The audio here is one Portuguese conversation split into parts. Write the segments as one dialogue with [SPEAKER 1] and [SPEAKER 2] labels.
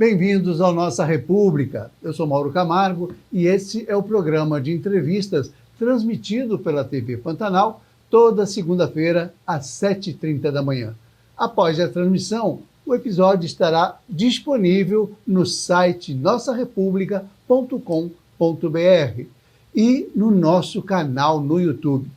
[SPEAKER 1] Bem-vindos ao Nossa República. Eu sou Mauro Camargo e esse é o programa de entrevistas transmitido pela TV Pantanal toda segunda-feira às 7h30 da manhã. Após a transmissão, o episódio estará disponível no site nossarepublica.com.br e no nosso canal no YouTube.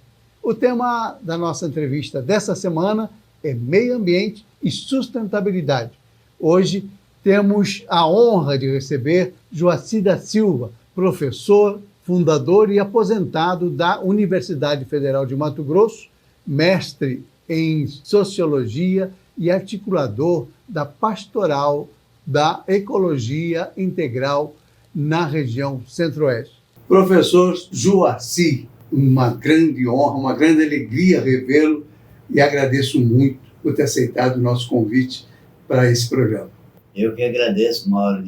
[SPEAKER 1] O tema da nossa entrevista dessa semana é Meio Ambiente e Sustentabilidade. Hoje temos a honra de receber Joacy da Silva, professor, fundador e aposentado da Universidade Federal de Mato Grosso, mestre em Sociologia e articulador da Pastoral da Ecologia Integral na região Centro-Oeste. Professor Joacy, uma grande honra, uma grande alegria revê-lo e agradeço muito por ter aceitado o nosso convite para esse programa.
[SPEAKER 2] Eu que agradeço, Mauro,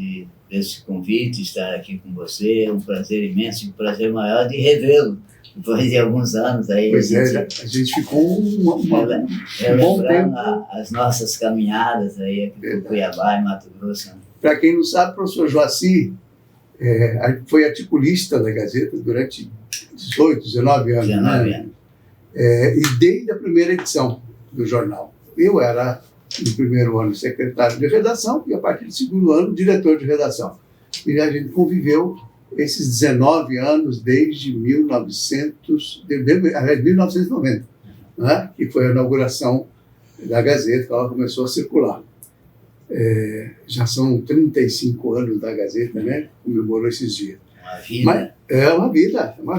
[SPEAKER 2] desse convite, estar aqui com você. É um prazer imenso, um prazer maior de revê-lo, depois de alguns anos. Aí
[SPEAKER 1] pois a gente ficou um bom tempo.
[SPEAKER 2] As nossas caminhadas aí aqui por Cuiabá e Mato Grosso.
[SPEAKER 1] Para quem não sabe, o professor Joacy foi articulista da Gazeta durante 18, 19 anos.
[SPEAKER 2] 19 anos.
[SPEAKER 1] E desde a primeira edição do jornal. Eu era, no primeiro ano, secretário de redação e, a partir do segundo ano, diretor de redação. E a gente conviveu esses 19 anos desde 1990, né? Que foi a inauguração da Gazeta, que ela começou a circular. Já são 35 anos da Gazeta, né? Comemorou esses dias.
[SPEAKER 2] Uma vida.
[SPEAKER 1] Mas é uma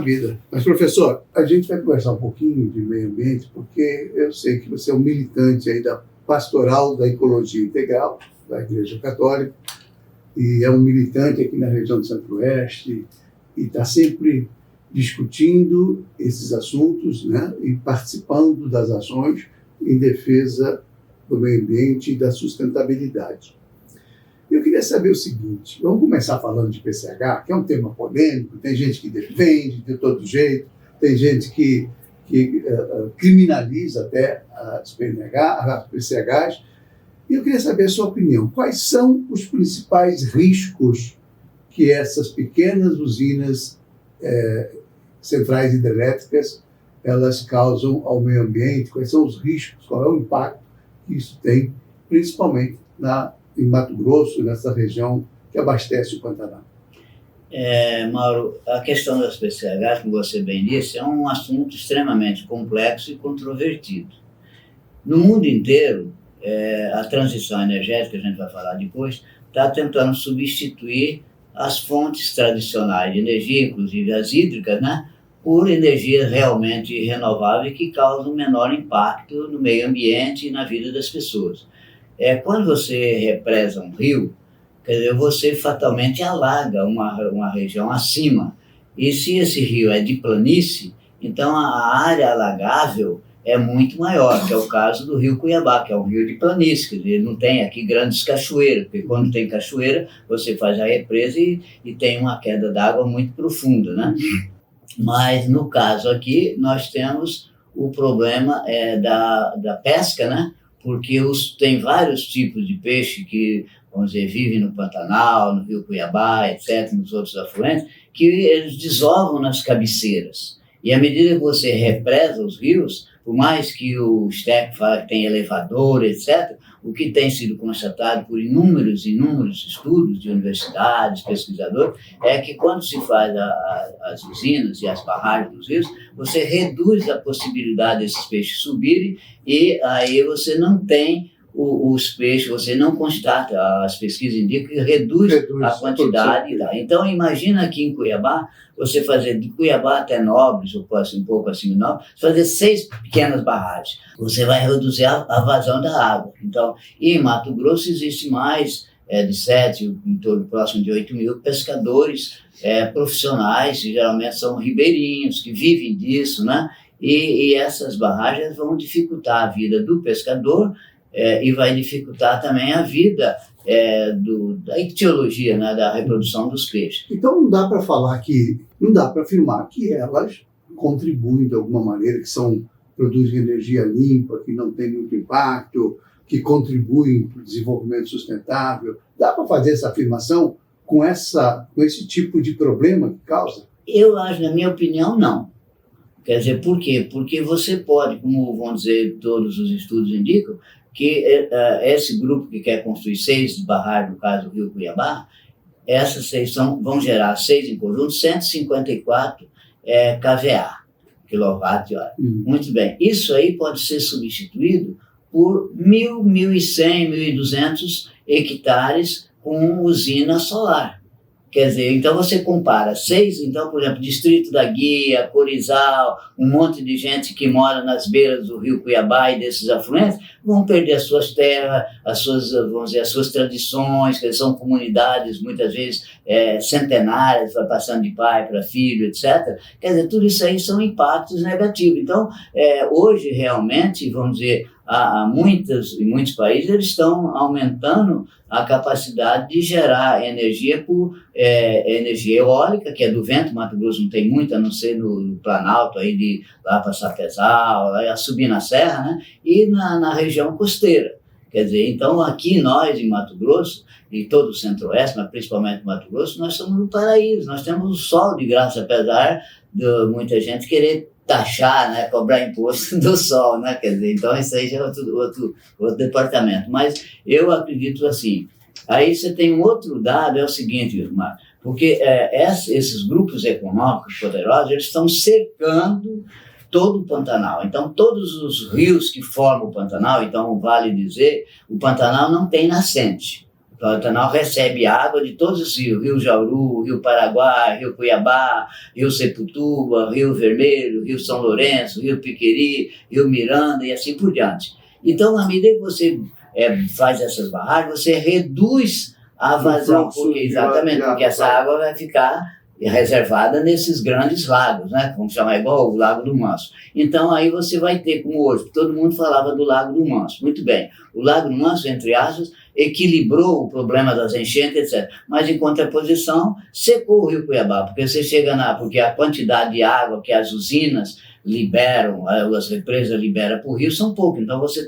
[SPEAKER 1] vida. Mas, professor, a gente vai conversar um pouquinho de meio ambiente, porque eu sei que você é um militante aí da Pastoral da Ecologia Integral, da Igreja Católica, e é um militante aqui na região do Centro-Oeste, e está sempre discutindo esses assuntos, né, e participando das ações em defesa do meio ambiente e da sustentabilidade. Eu queria saber o seguinte, vamos começar falando de PCH, que é um tema polêmico, tem gente que defende de todo jeito, tem gente que criminaliza até as PCHs, e eu queria saber a sua opinião. Quais são os principais riscos que essas pequenas usinas centrais hidrelétricas elas causam ao meio ambiente? Quais são os riscos? Qual é o impacto que isso tem, principalmente em Mato Grosso, nessa região que abastece o Pantanal?
[SPEAKER 2] Mauro, a questão das PCHs, como você bem disse, é um assunto extremamente complexo e controvertido. No mundo inteiro, a transição energética, a gente vai falar depois, está tentando substituir as fontes tradicionais de energia, inclusive as hídricas, né, por energias realmente renováveis que causam menor impacto no meio ambiente e na vida das pessoas. Quando você represa um rio, quer dizer, você fatalmente alaga uma região acima. E se esse rio é de planície, então a área alagável é muito maior, que é o caso do rio Cuiabá, que é um rio de planície, quer dizer, ele não tem aqui grandes cachoeiras, porque quando tem cachoeira, você faz a represa e tem uma queda d'água muito profunda, né? Mas no caso aqui, nós temos o problema da pesca, né? Porque tem vários tipos de peixe que, vamos dizer, vivem no Pantanal, no rio Cuiabá, etc., nos outros afluentes, que eles desovam nas cabeceiras. E à medida que você represa os rios, por mais que o STEC fale que tem elevador, etc., o que tem sido constatado por inúmeros estudos de universidades, pesquisadores, é que quando se faz as usinas e as barragens dos rios, você reduz a possibilidade desses peixes subirem e aí você não tem os peixes, você não constata, as pesquisas indicam que reduz a quantidade. Então, imagina aqui em Cuiabá, você fazer de Cuiabá até Nobres, ou um pouco acima de Nobres, fazer 6 pequenas barragens. Você vai reduzir a vazão da água. Então, e em Mato Grosso existe mais de 7, em torno próximo de 8 mil pescadores profissionais, que geralmente são ribeirinhos, que vivem disso, né? E essas barragens vão dificultar a vida do pescador, e vai dificultar também a vida da ictiologia, né, da reprodução dos peixes.
[SPEAKER 1] Então não dá para afirmar que elas contribuem de alguma maneira, produzem energia limpa, que não tem muito impacto, que contribuem para o desenvolvimento sustentável? Dá para fazer essa afirmação com esse tipo de problema que causa?
[SPEAKER 2] Eu acho, na minha opinião, não. Quer dizer, por quê? Porque você pode, como vão dizer todos os estudos indicam, que esse grupo que quer construir 6 barragens, no caso do Rio Cuiabá, essas 6 vão gerar 6 em conjunto, 154 kVA, quilowatt-hora. Muito bem. Isso aí pode ser substituído por 1.000, 1.100, 1.200 hectares com usina solar. Quer dizer, então você compara 6, então, por exemplo, Distrito da Guia, Corizal, um monte de gente que mora nas beiras do Rio Cuiabá e desses afluentes, vão perder as suas terras, vamos dizer, as suas tradições, que são comunidades, muitas vezes, centenárias, vai passando de pai para filho, etc. Quer dizer, tudo isso aí são impactos negativos. Então, hoje, realmente, vamos dizer, em muitos países, eles estão aumentando a capacidade de gerar energia por energia eólica, que é do vento. Mato Grosso não tem muito, a não ser no Planalto, aí de lá para Sapezal, a subir na serra, né? E na região costeira. Quer dizer, então aqui nós, em Mato Grosso, e todo o Centro-Oeste, mas principalmente Mato Grosso, nós somos um paraíso, nós temos o sol de graça, apesar de muita gente querer taxar, né, cobrar imposto do sol, né, quer dizer, então isso aí já é outro departamento. Mas eu acredito assim, aí você tem um outro dado, é o seguinte, Mar, porque esses grupos econômicos poderosos, eles estão cercando todo o Pantanal. Então, todos os rios que formam o Pantanal, então vale dizer, o Pantanal não tem nascente. O Pantanal recebe água de todos os rios, Rio Jauru, Rio Paraguai, Rio Cuiabá, Rio Seputuba, Rio Vermelho, Rio São Lourenço, Rio Piqueri, Rio Miranda e assim por diante. Então, à medida que você faz essas barragens, você reduz a vazão, porque essa água vai ficar reservada nesses grandes lagos, né? Vamos chamar igual o Lago do Manso. Então, aí você vai ter, como hoje, todo mundo falava do Lago do Manso. Muito bem, o Lago do Manso, entre aspas, equilibrou o problema das enchentes, etc. Mas, em contraposição, secou o Rio Cuiabá, porque você chega porque a quantidade de água que as usinas liberam, as represas liberam para o rio são poucas. Então, você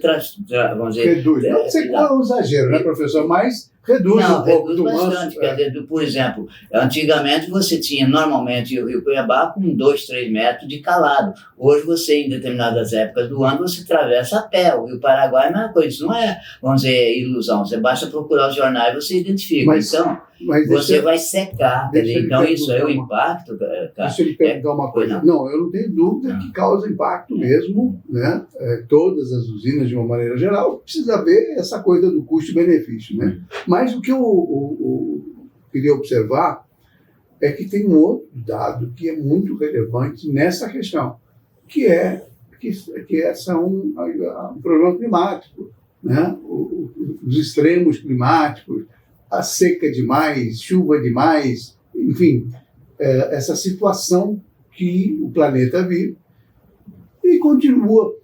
[SPEAKER 2] vamos dizer...
[SPEAKER 1] Reduz. Não secou é um exagero, né, professor? Mas reduz um pouco
[SPEAKER 2] reduz
[SPEAKER 1] do
[SPEAKER 2] bastante. Quer dizer, por exemplo, antigamente você tinha normalmente o Rio Cuiabá com 2, 3 metros de calado. Hoje você, em determinadas épocas do ano, você atravessa a pé. O Rio Paraguai é a mesma coisa. Isso não é, vamos dizer, ilusão. Você basta procurar os jornais e você identifica. Mas você vai secar. Então, isso é o impacto.
[SPEAKER 1] Deixa eu lhe perguntar uma coisa. Não, eu não tenho dúvida que causa impacto mesmo, né? Todas as usinas, de uma maneira geral, precisa ver essa coisa do custo-benefício, né? Mas o que eu queria observar é que tem um outro dado que é muito relevante nessa questão, que são um problema climático, né? Os extremos climáticos, a seca demais, chuva demais, enfim, essa situação que o planeta vive e continua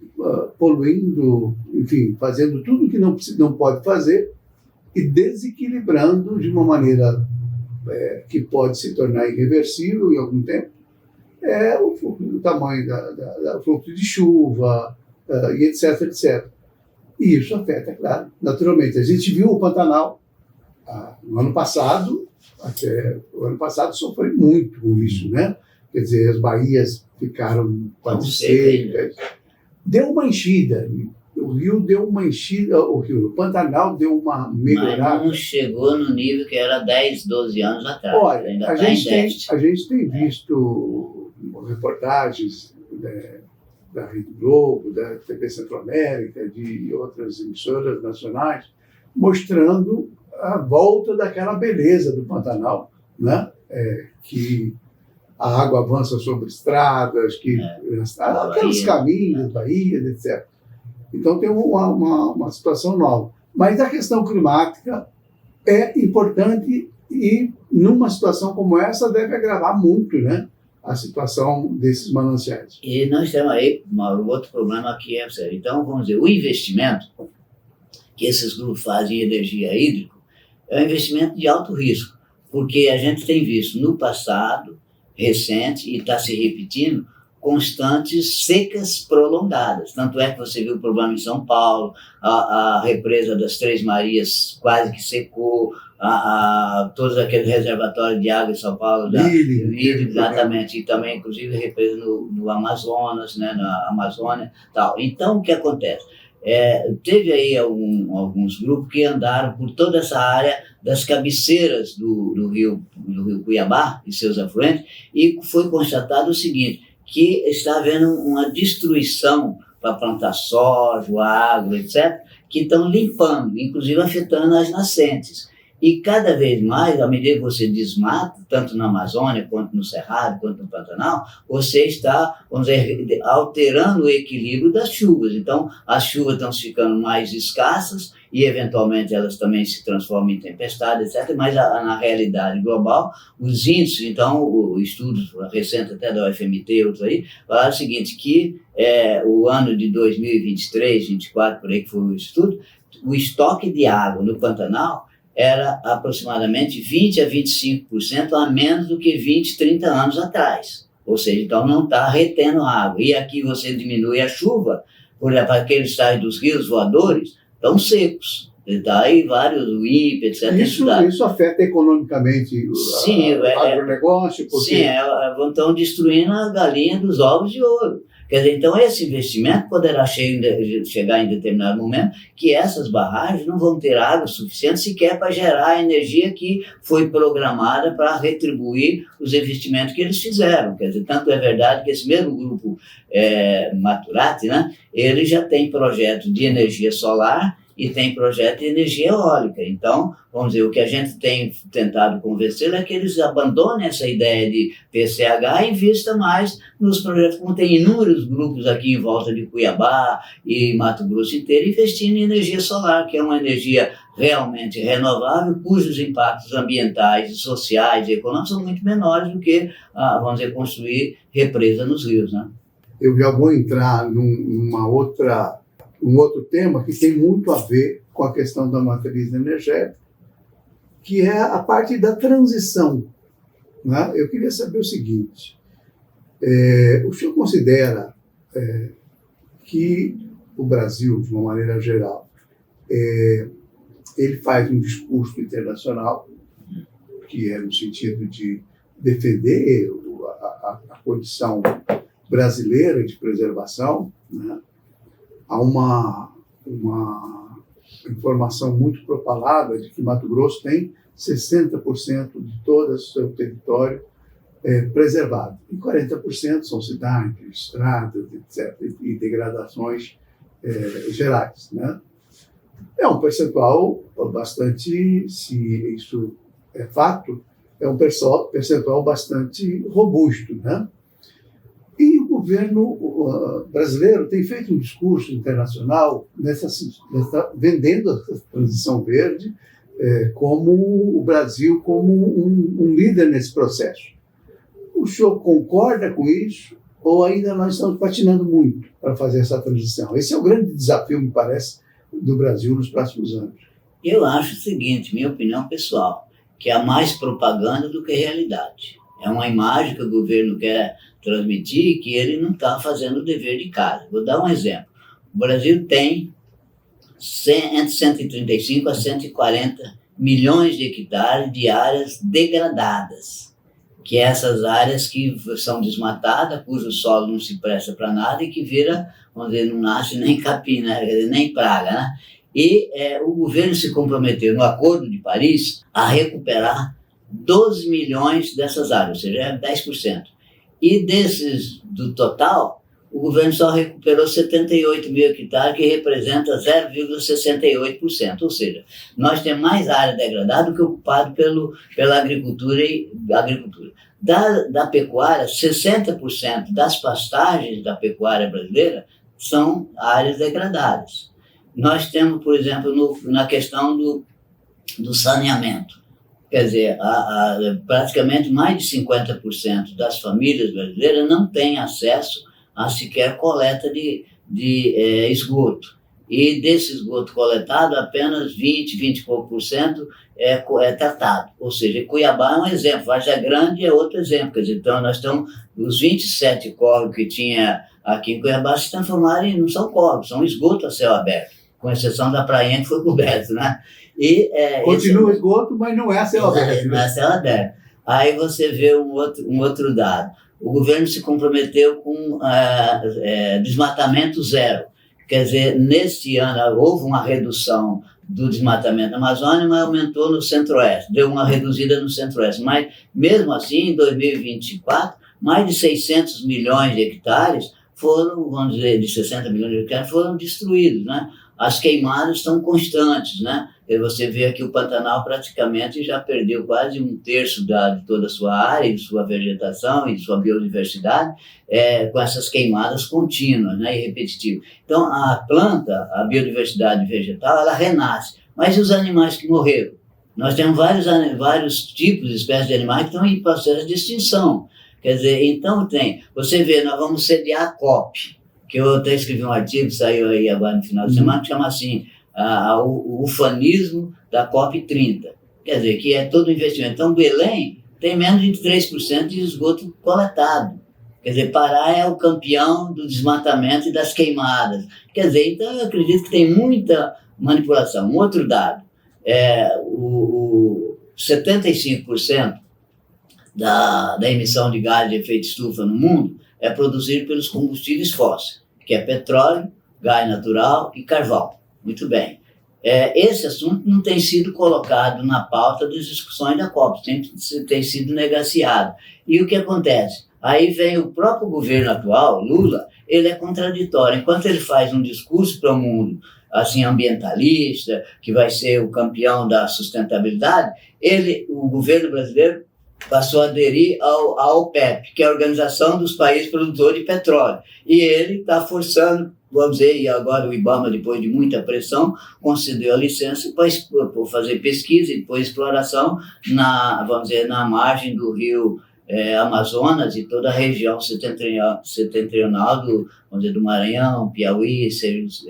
[SPEAKER 1] poluindo, enfim, fazendo tudo que não pode fazer e desequilibrando de uma maneira que pode se tornar irreversível em algum tempo o tamanho do fluxo de chuva, e etc, etc. E isso afeta, claro, naturalmente. A gente viu o Pantanal no ano passado, o ano passado sofreu muito com isso, né? Quer dizer, as baías ficaram quase secas. Deu uma enchida. O rio deu uma enchida, o Pantanal deu uma melhorada.
[SPEAKER 2] Mas não chegou no nível que era 10, 12 anos atrás.
[SPEAKER 1] Olha, a gente tem visto reportagens da Rede Globo, da TV Centro-América, de outras emissoras nacionais, mostrando a volta daquela beleza do Pantanal, né? Que a água avança sobre estradas, aqueles caminhos, baías, etc. Então tem uma situação nova. Mas a questão climática é importante e, numa situação como essa, deve agravar muito, né, a situação desses mananciais.
[SPEAKER 2] E nós temos aí, Mauro, outro problema que é sério. Então, vamos dizer, o investimento que esses grupos fazem em energia hídrica é um investimento de alto risco, porque a gente tem visto no passado, recente, e está se repetindo, constantes secas prolongadas. Tanto é que você viu o problema em São Paulo, a represa das Três Marias quase que secou, todos aqueles reservatórios de água em São Paulo, exatamente, e também inclusive represa no Amazonas, né, na Amazônia, tal. Então o que acontece? Teve aí alguns grupos que andaram por toda essa área das cabeceiras do rio Cuiabá e seus afluentes, e foi constatado o seguinte, que está havendo uma destruição para plantar soja, agro, etc., que estão limpando, inclusive afetando as nascentes. E cada vez mais, à medida que você desmata, tanto na Amazônia, quanto no Cerrado, quanto no Pantanal, você está, vamos dizer, alterando o equilíbrio das chuvas. Então, as chuvas estão ficando mais escassas e, eventualmente, elas também se transformam em tempestades, etc. Mas, na realidade global, os índices, então, o estudo recente até da UFMT e outros aí, falaram o seguinte, que o ano de 2023, 2024, por aí que foi o estudo, o estoque de água no Pantanal era aproximadamente 20% a 25% a menos do que 20, 30 anos atrás. Ou seja, então não está retendo água. E aqui você diminui a chuva, por exemplo, aqueles tais dos rios voadores estão secos. Está aí vários, o INPE, etc.
[SPEAKER 1] Isso afeta economicamente o agronegócio? Porque...
[SPEAKER 2] Sim, estão destruindo a galinha dos ovos de ouro. Quer dizer, então esse investimento poderá chegar em determinado momento que essas barragens não vão ter água suficiente sequer para gerar a energia que foi programada para retribuir os investimentos que eles fizeram. Quer dizer, tanto é verdade que esse mesmo grupo Maturati, né, ele já tem projeto de energia solar e tem projeto de energia eólica. Então, vamos dizer, o que a gente tem tentado convencer é que eles abandonem essa ideia de PCH e invistam mais nos projetos, como tem inúmeros grupos aqui em volta de Cuiabá e Mato Grosso inteiro, investindo em energia solar, que é uma energia realmente renovável, cujos impactos ambientais, sociais e econômicos são muito menores do que, vamos dizer, construir represa nos rios, né?
[SPEAKER 1] Eu já vou entrar um outro tema que tem muito a ver com a questão da matriz energética, que é a parte da transição, né? Eu queria saber o seguinte, o senhor considera que o Brasil, de uma maneira geral, ele faz um discurso internacional, que é no sentido de defender a condição brasileira de preservação, né? Há uma informação muito propalada de que Mato Grosso tem 60% de todo o seu território preservado. E 40% são cidades, estradas, etc., e degradações gerais, né? É um percentual bastante, se isso é fato, é um percentual bastante robusto, né? E o governo brasileiro tem feito um discurso internacional vendendo a transição verde como o Brasil como um líder nesse processo. O senhor concorda com isso ou ainda nós estamos patinando muito para fazer essa transição? Esse é o grande desafio, me parece, do Brasil nos próximos anos.
[SPEAKER 2] Eu acho o seguinte, minha opinião pessoal, que há mais propaganda do que realidade. É uma imagem que o governo quer transmitir que ele não está fazendo o dever de casa. Vou dar um exemplo. O Brasil tem entre 135 a 140 milhões de hectares de áreas degradadas, que é essas áreas que são desmatadas, cujo solo não se presta para nada e que vira, vamos dizer, não nasce nem capim, né? Nem praga, né? E o governo se comprometeu no Acordo de Paris a recuperar 12 milhões dessas áreas, ou seja, 10%. E do total, o governo só recuperou 78 mil hectares, que representa 0,68%. Ou seja, nós temos mais área degradada do que ocupada pela agricultura. Da pecuária, 60% das pastagens da pecuária brasileira são áreas degradadas. Nós temos, por exemplo, na questão do saneamento. Quer dizer, praticamente mais de 50% das famílias brasileiras não têm acesso a sequer coleta de esgoto. e desse esgoto coletado, apenas 20 e pouco por cento é tratado. Ou seja, Cuiabá é um exemplo, Várzea Grande é outro exemplo. Quer dizer, então, nós estamos, os 27 córregos que tinha aqui em Cuiabá se transformaram não são córregos, são esgoto a céu aberto, com exceção da prainha que foi coberto, né?
[SPEAKER 1] Continua esgoto, mas não é a céu aberto.
[SPEAKER 2] Não é a céu aberto. Aí você vê um outro dado. O governo se comprometeu com desmatamento zero. Quer dizer, neste ano houve uma redução do desmatamento na Amazônia, mas aumentou no Centro-Oeste, deu uma reduzida no Centro-Oeste. Mas, mesmo assim, em 2024, mais de 600 milhões de hectares foram, vamos dizer, de 60 milhões de hectares foram destruídos, né? As queimadas estão constantes, né? E você vê aqui o Pantanal praticamente já perdeu quase 1/3 de toda a sua área, de sua vegetação e de sua biodiversidade, com essas queimadas contínuas, né, e repetitivas. Então, a planta, a biodiversidade vegetal, ela renasce. Mas e os animais que morreram? Nós temos vários tipos de espécies de animais que estão em processo de extinção. Quer dizer, então você vê, nós vamos sediar a COP, que eu até escrevi um artigo, saiu aí agora no final de semana, que chama assim, o ufanismo da COP30. Quer dizer, que é todo investimento. Então, Belém tem menos de 3% de esgoto coletado. Quer dizer, Pará é o campeão do desmatamento e das queimadas. Quer dizer, então eu acredito que tem muita manipulação. Um outro dado, 75% da emissão de gás de efeito estufa no mundo é produzido pelos combustíveis fósseis, que é petróleo, gás natural e carvão. Muito bem. Esse assunto não tem sido colocado na pauta das discussões da COP, tem sido negaciado. E o que acontece? Aí vem o próprio governo atual, Lula, ele é contraditório. Enquanto ele faz um discurso para o mundo assim, ambientalista, que vai ser o campeão da sustentabilidade, o governo brasileiro passou a aderir à OPEP, que é a Organização dos Países Produtores de Petróleo. E ele está forçando, vamos dizer, e agora o IBAMA, depois de muita pressão, concedeu a licença para fazer pesquisa e depois exploração vamos dizer, na margem do rio Amazonas e toda a região setentrional vamos dizer, do Maranhão, Piauí,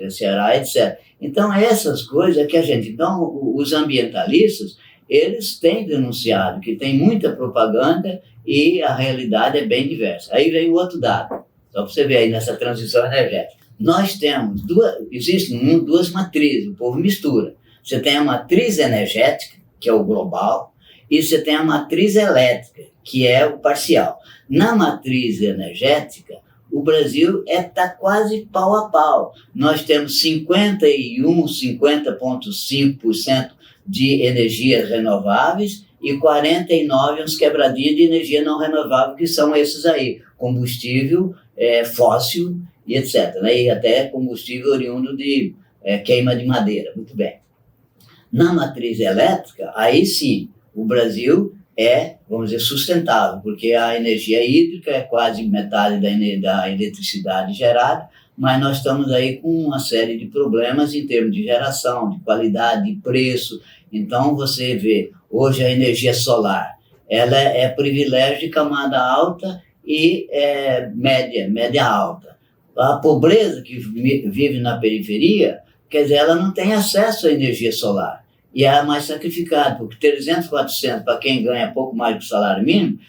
[SPEAKER 2] Ceará, etc. Então, essas coisas que então, os ambientalistas, eles têm denunciado que tem muita propaganda e a realidade é bem diversa. Aí vem o outro dado, só para você ver aí nessa transição energética. Nós temos existem no mundo duas matrizes, o povo mistura. Você tem a matriz energética, que é o global, e você tem a matriz elétrica, que é o parcial. Na matriz energética, o Brasil está quase pau a pau. Nós temos 50,5% de energias renováveis e 49 uns quebradinhos de energia não renovável, que são esses aí, combustível fóssil e etc. Né? E até combustível oriundo de queima de madeira. Muito bem. Na matriz elétrica, aí sim, o Brasil vamos dizer, sustentável, porque a energia hídrica é quase metade da eletricidade gerada, mas nós estamos aí com uma série de problemas em termos de geração, de qualidade, de preço. Então, você vê, hoje a energia solar, ela é privilégio de camada alta e média alta. A pobreza que vive na periferia, quer dizer, ela não tem acesso à energia solar. E é mais sacrificado, porque 300, 400 para quem ganha pouco mais do que o salário mínimo,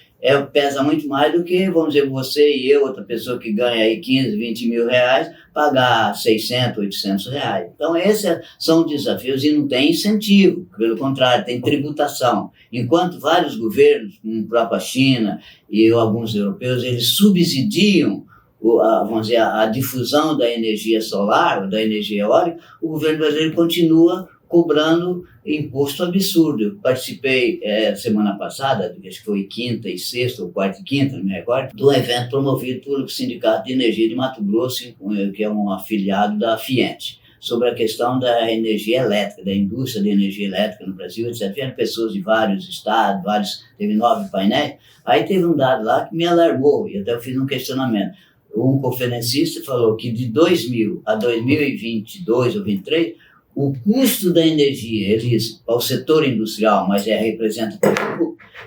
[SPEAKER 2] pesa muito mais do que, vamos dizer, você e eu, outra pessoa que ganha aí 15, 20 mil reais, pagar 600, 800 reais. Então, esses são desafios e não tem incentivo, pelo contrário, tem tributação. Enquanto vários governos, como a própria China e alguns europeus, eles subsidiam vamos dizer, a difusão da energia solar, da energia eólica, o governo brasileiro continua cobrando imposto absurdo. Eu participei semana passada, acho que foi quinta e sexta, ou quarta e quinta, não me recordo, de um evento promovido pelo Sindicato de Energia de Mato Grosso, que é um afiliado da Fiente, sobre a questão da energia elétrica, da indústria de energia elétrica no Brasil, etc. Vieram pessoas de vários estados, teve 9 painéis. Aí teve um dado lá que me alarmou, e até eu fiz um questionamento. Um conferencista falou que de 2000 a 2022 ou 2023, o custo da energia, para o setor industrial, mas representa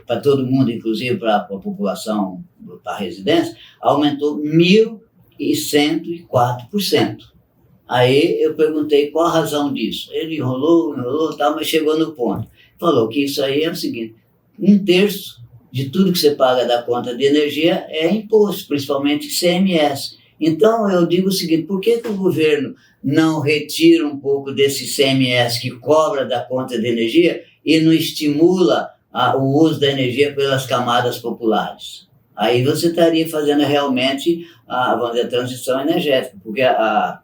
[SPEAKER 2] para todo mundo, inclusive para a população, para a residência, aumentou 1.104%. Aí eu perguntei qual a razão disso. Ele enrolou, tal, mas chegou no ponto. Falou que isso aí é o seguinte: 1/3 de tudo que você paga da conta de energia é imposto, principalmente ICMS. Então eu digo o seguinte: por que o governo não retira um pouco desse ICMS que cobra da conta de energia e não estimula o uso da energia pelas camadas populares? Aí você estaria fazendo realmente vamos dizer, a transição energética, porque a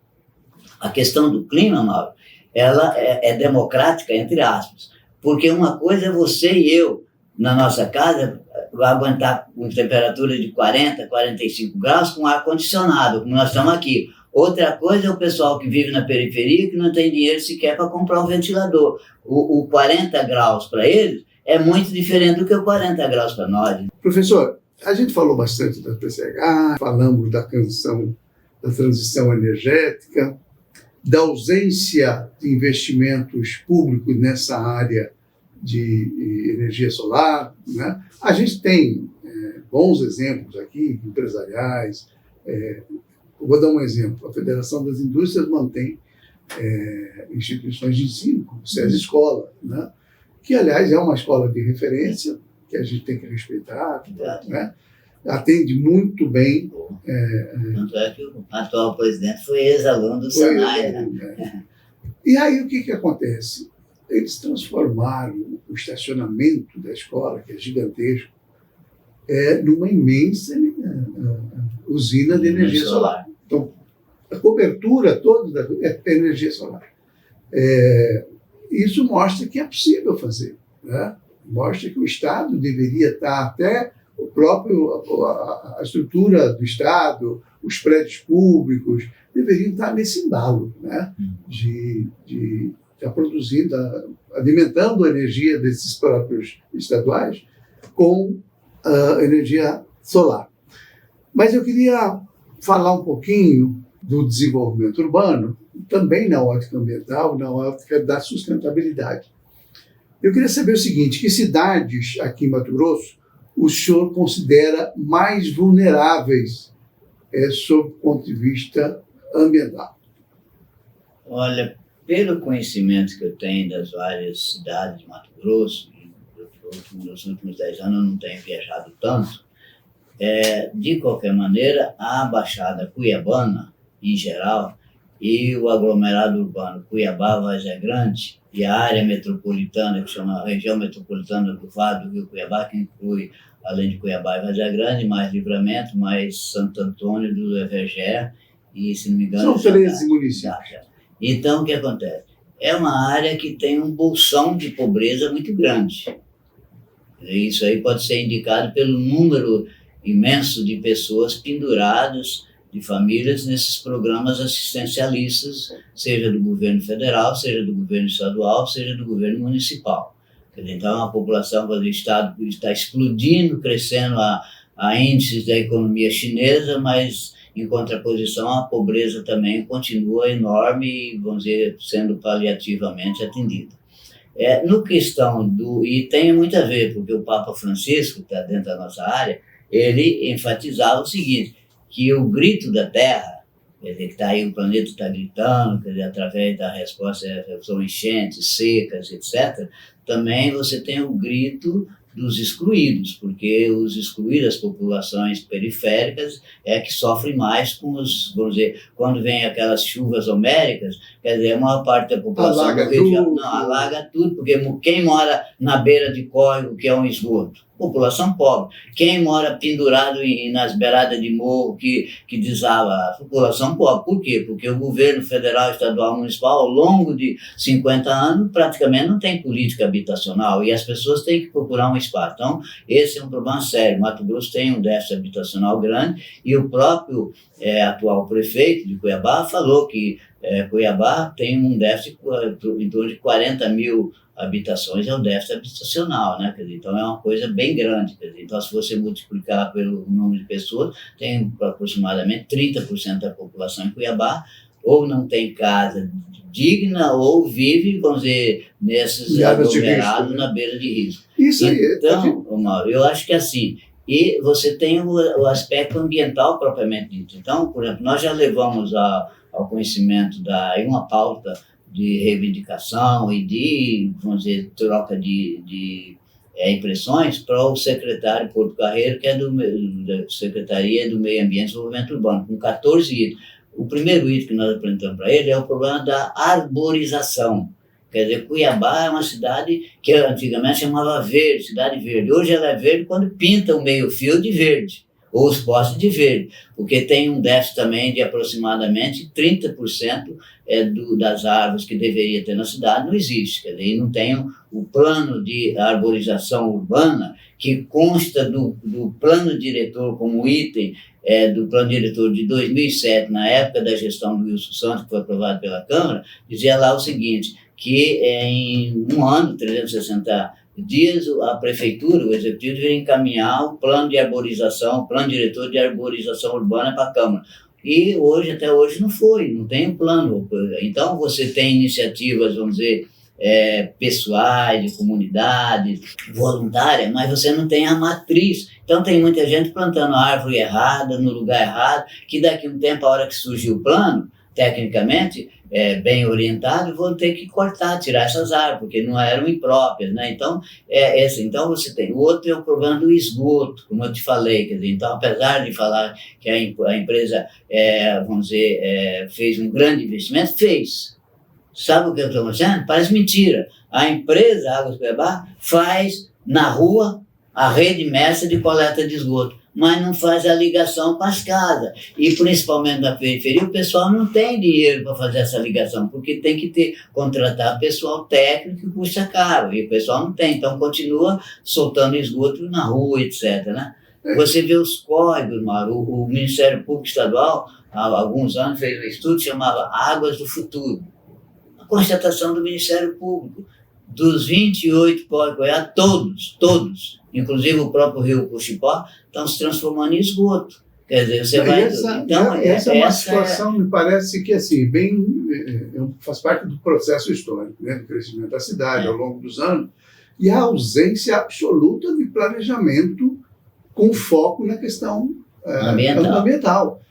[SPEAKER 2] questão do clima, Mauro, ela é democrática, entre aspas, porque uma coisa é você e eu, na nossa casa, aguentar com temperatura de 40, 45 graus com ar-condicionado, como nós estamos aqui. Outra coisa é o pessoal que vive na periferia, que não tem dinheiro sequer para comprar um ventilador. O 40 graus para eles é muito diferente do que o 40 graus para nós.
[SPEAKER 3] Professor, a gente falou bastante da PCH, falamos da transição energética, da ausência de investimentos públicos nessa área de energia solar, né? A gente tem bons exemplos aqui, empresariais. Vou dar um exemplo. A Federação das Indústrias mantém instituições de ensino, como o SESI Escola, né? Que, aliás, é uma escola de referência, que a gente tem que respeitar, né? Atende muito bem.
[SPEAKER 2] Tanto é que o atual presidente foi ex-aluno do Senai. Né?
[SPEAKER 3] E aí o que acontece? Eles transformaram o estacionamento da escola, que é gigantesco, numa imensa usina de energia solar. Então, a cobertura toda é energia solar. Isso mostra que é possível fazer, né? Mostra que o Estado deveria estar até a estrutura do Estado, os prédios públicos, deveriam estar nesse embalo, né? De estar produzindo, alimentando a energia desses próprios estaduais com energia solar. Mas eu queria falar um pouquinho do desenvolvimento urbano, também na ótica ambiental, na ótica da sustentabilidade. Eu queria saber o seguinte: que cidades aqui em Mato Grosso o senhor considera mais vulneráveis sob o ponto de vista ambiental?
[SPEAKER 2] Olha, pelo conhecimento que eu tenho das várias cidades de Mato Grosso, nos últimos 10 anos eu não tenho viajado tanto, de qualquer maneira, a Baixada Cuiabana, em geral, e o aglomerado urbano Cuiabá-Várzea Grande, e a área metropolitana, que chama a região metropolitana do Vale do Rio Cuiabá, que inclui, além de Cuiabá e Várzea Grande, mais Livramento, mais Santo Antônio do Evergé, e, se não me engano...
[SPEAKER 3] São 13 municípios.
[SPEAKER 2] Então, o que acontece? É uma área que tem um bolsão de pobreza muito grande. Isso aí pode ser indicado pelo número imenso de pessoas penduradas, de famílias, nesses programas assistencialistas, seja do governo federal, seja do governo estadual, seja do governo municipal. Então, a população do Estado está explodindo, crescendo a índices da economia chinesa, mas, em contraposição, a pobreza também continua enorme e, vamos dizer, sendo paliativamente atendida. No questão e tem muito a ver, porque o Papa Francisco, que está dentro da nossa área, ele enfatizava o seguinte: que o grito da Terra, quer dizer, que está aí, o planeta está gritando, quer dizer, através da resposta, são enchentes, secas, etc., também você tem o grito dos excluídos, porque os excluídos, as populações periféricas, que sofrem mais com os, vamos dizer, quando vem aquelas chuvas homéricas, quer dizer, a maior parte da população alaga tudo, porque quem mora na beira de córrego, que é um esgoto? População pobre. Quem mora pendurado nas beiradas de morro que desaba? A população pobre. Por quê? Porque o governo federal, estadual, municipal, ao longo de 50 anos, praticamente não tem política habitacional e as pessoas têm que procurar um espaço. Então, esse é um problema sério. Mato Grosso tem um déficit habitacional grande e o próprio atual prefeito de Cuiabá falou que Cuiabá tem um déficit em torno de 40 mil habitações, é o déficit habitacional, né? Quer dizer, então é uma coisa bem grande. Quer dizer, então, se você multiplicar pelo número de pessoas, tem aproximadamente 30% da população em Cuiabá ou não tem casa digna ou vive, vamos dizer, nesses aglomerados, né? Na beira de risco.
[SPEAKER 3] Isso aí.
[SPEAKER 2] Então, Mauro, eu acho que assim, e você tem o aspecto ambiental propriamente dito. Então, por exemplo, nós já levamos ao conhecimento uma pauta de reivindicação e de, vamos dizer, troca de impressões para o secretário Porto Carreiro, que é da Secretaria do Meio Ambiente e Desenvolvimento Urbano, com 14 itens. O primeiro item que nós apresentamos para ele é o problema da arborização. Quer dizer, Cuiabá é uma cidade que antigamente chamava verde, cidade verde. Hoje ela é verde quando pinta o meio-fio de verde, ou os postes de verde, porque tem um déficit também de aproximadamente 30% das árvores que deveria ter na cidade, não existe. Quer dizer, e não tem o plano de arborização urbana, que consta do plano diretor como item do plano diretor de 2007, na época da gestão do Wilson Santos, que foi aprovado pela Câmara, dizia lá o seguinte, que em um ano, 360 dias, a prefeitura, o executivo, deveria encaminhar o plano de arborização, o plano diretor de arborização urbana para a Câmara. E hoje, até hoje, não tem um plano. Então, você tem iniciativas, vamos dizer, pessoais, de comunidade, voluntária, mas você não tem a matriz. Então, tem muita gente plantando a árvore errada, no lugar errado, que daqui a um tempo, a hora que surgiu o plano, tecnicamente, bem orientado, vão ter que cortar, tirar essas árvores, porque não eram impróprias, né? Então, então você tem. O outro é o problema do esgoto, como eu te falei, quer dizer, então, apesar de falar que a empresa, vamos dizer, fez um grande investimento, fez. Sabe o que eu estou mostrando? Parece mentira. A empresa Águas Cuiabá faz na rua a rede mestra de coleta de esgoto, mas não faz a ligação para as casas. E principalmente na periferia, o pessoal não tem dinheiro para fazer essa ligação, porque tem que contratar pessoal técnico que custa caro, e o pessoal não tem, então continua soltando esgoto na rua, etc. Né? Você vê os córregos, Mauro, o Ministério Público Estadual, há alguns anos, fez um estudo que chamava Águas do Futuro. A constatação do Ministério Público, dos 28 córregos, todos, inclusive o próprio rio Cuxipó, estão se transformando em esgoto. Quer dizer, você vai...
[SPEAKER 3] Essa é uma situação, me parece que, assim, faz parte do processo histórico, né, do crescimento da cidade ao longo dos anos, e a ausência absoluta de planejamento com foco na questão ambiental.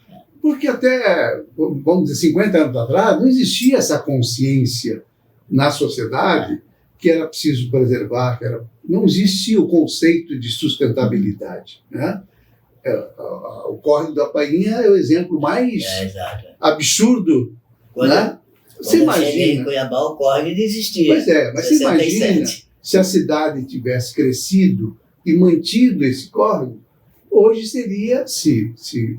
[SPEAKER 3] Porque até, vamos dizer, 50 anos atrás, não existia essa consciência na sociedade que era preciso preservar, não existia o conceito de sustentabilidade, né? O córrego da Painha é o exemplo mais absurdo, né?
[SPEAKER 2] Você imagina? Em Cuiabá, o córrego existia.
[SPEAKER 3] Pois é, mas 67. Você imagina se a cidade tivesse crescido e mantido esse córrego, hoje seria, se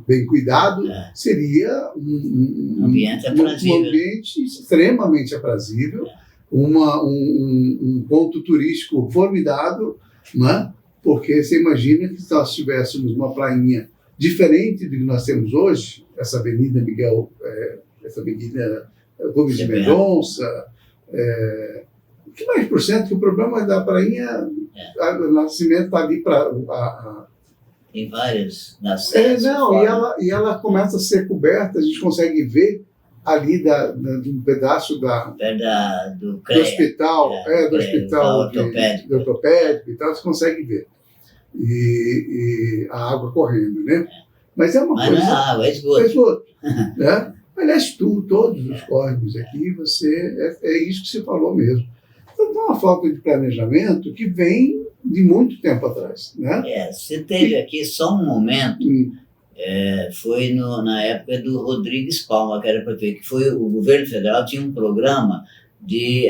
[SPEAKER 3] bem cuidado, seria um ambiente extremamente aprazível, um ponto turístico formidável, né? Porque você imagina que se nós tivéssemos uma prainha diferente do que nós temos hoje, essa Avenida essa Avenida Gomes de Mendonça, que mais por cento que o problema da prainha, o nascimento está ali para...
[SPEAKER 2] Tem várias nascentes.
[SPEAKER 3] E ela começa a ser coberta, a gente consegue ver ali de um pedaço do hospital, do hospital ortopédico e tal, você consegue ver. E a água correndo, né? Mas é uma coisa...
[SPEAKER 2] Não é água, é esgoto.
[SPEAKER 3] É esgoto, né? Aliás, todos os córregos aqui, é isso que você falou mesmo. Então, tem uma falta de planejamento que vem de muito tempo atrás, né?
[SPEAKER 2] Você teve aqui só um momento... foi na época do Rodrigues Palma, que era prefeito, que foi o governo federal tinha um programa de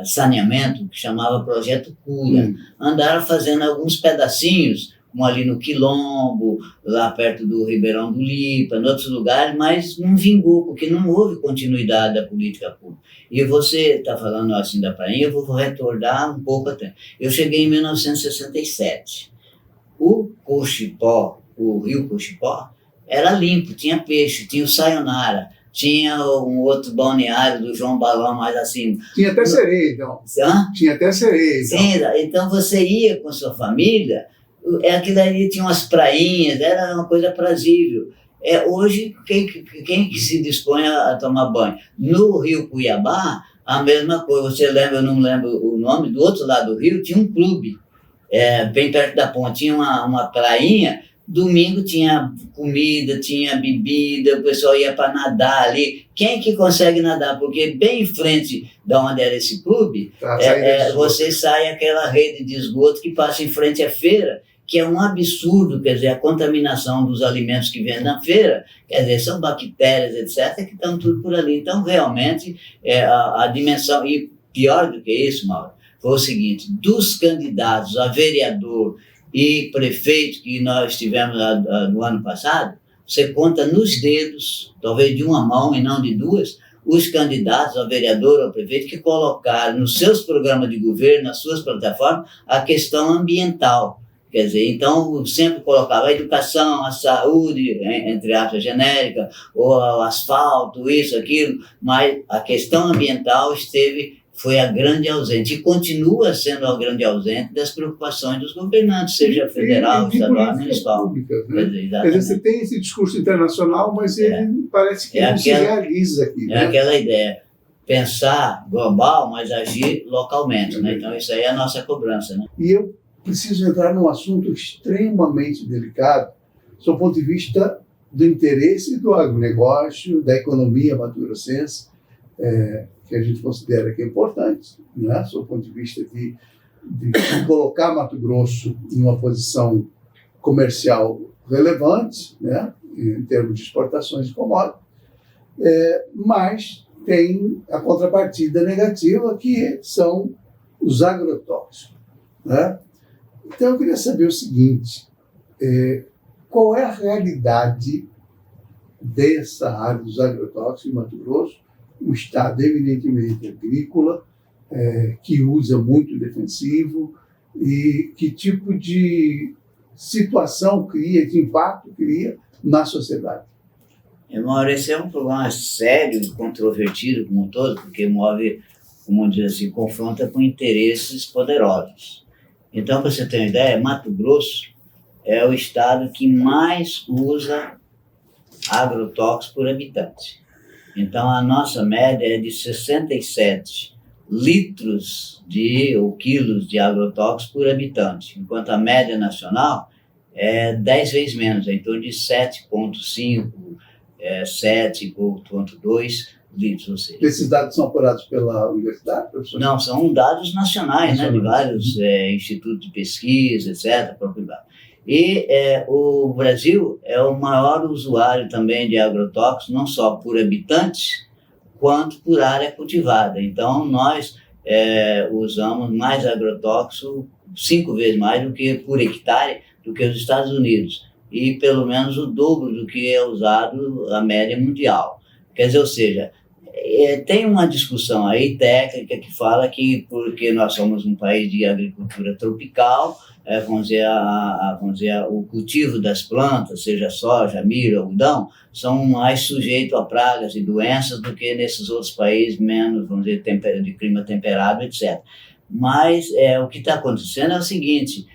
[SPEAKER 2] saneamento que chamava Projeto Cura. Andaram fazendo alguns pedacinhos, como ali no Quilombo, lá perto do Ribeirão do Lipa, em outros lugares, mas não vingou, porque não houve continuidade da política pública. E você está falando assim da prainha, eu vou retornar um pouco até. Eu cheguei em 1967. O Cuxipó, o rio Cuxipó, era limpo, tinha peixe, tinha o Sayonara, tinha um outro balneário do João Balão mais acima.
[SPEAKER 3] Tinha até sereia, então. Tinha até sereia, então.
[SPEAKER 2] Sim, então você ia com sua família, aquilo ali tinha umas prainhas, era uma coisa aprazível. Hoje, quem que se dispõe a tomar banho? No rio Cuiabá, a mesma coisa. Você lembra, eu não lembro o nome, do outro lado do rio tinha um clube. bem perto da ponte, tinha uma prainha. Domingo tinha comida, tinha bebida, o pessoal ia para nadar ali. Quem que consegue nadar? Porque bem em frente de onde era esse clube, você sai aquela rede de esgoto que passa em frente à feira, que é um absurdo, quer dizer, a contaminação dos alimentos que vêm na feira, quer dizer, são bactérias, etc., que estão tudo por ali. Então, realmente, a dimensão, e pior do que isso, Mauro, foi o seguinte, dos candidatos a vereador e prefeito que nós tivemos no ano passado, você conta nos dedos, talvez de uma mão e não de duas, os candidatos a vereador ou prefeito que colocaram nos seus programas de governo, nas suas plataformas, a questão ambiental. Quer dizer, então, sempre colocava a educação, a saúde, entre aspas, genérica, ou o asfalto, isso, aquilo, mas a questão ambiental foi a grande ausente e continua sendo a grande ausente das preocupações dos governantes, seja federal, estadual, municipal.
[SPEAKER 3] Públicas, né? Quer dizer, você tem esse discurso internacional, mas ele parece que não se realiza aqui.
[SPEAKER 2] É aquela ideia, pensar global, mas agir localmente. Né? Então, isso aí é a nossa cobrança. Né?
[SPEAKER 3] E eu preciso entrar num assunto extremamente delicado, do ponto de vista do interesse do agronegócio, da economia mato-grossense, que a gente considera que é importante, né? Do ponto de vista de colocar Mato Grosso em uma posição comercial relevante, né? Em termos de exportações de commodities, mas tem a contrapartida negativa, que são os agrotóxicos, né? Então, eu queria saber o seguinte, qual é a realidade dessa área dos agrotóxicos em Mato Grosso, um estado eminentemente agrícola, que usa muito defensivo, e que tipo de situação cria, de impacto cria na sociedade?
[SPEAKER 2] Mauro, esse é um problema sério e controvertido como um todo, porque move, como dizer assim, confronta com interesses poderosos. Então, para você ter uma ideia, Mato Grosso é o estado que mais usa agrotóxicos por habitante. Então, a nossa média é de 67 litros ou quilos de agrotóxicos por habitante, enquanto a média nacional é 10 vezes menos, é em torno de 7,5, 7,2 litros. Ou seja,
[SPEAKER 3] esses dados são apurados pela universidade, professor?
[SPEAKER 2] Não, são dados nacionais, né, de vários institutos de pesquisa, etc. E o Brasil é o maior usuário também de agrotóxicos, não só por habitante, quanto por área cultivada. Então, nós usamos mais agrotóxico, 5 vezes mais do que por hectare, do que os Estados Unidos. E pelo menos o dobro do que é usado a média mundial. Quer dizer, ou seja, tem uma discussão aí técnica que fala que porque nós somos um país de agricultura tropical, vamos dizer, o cultivo das plantas, seja soja, milho, algodão, são mais sujeitos a pragas e doenças do que nesses outros países menos, vamos dizer, de clima temperado, etc. Mas o que está acontecendo é o seguinte,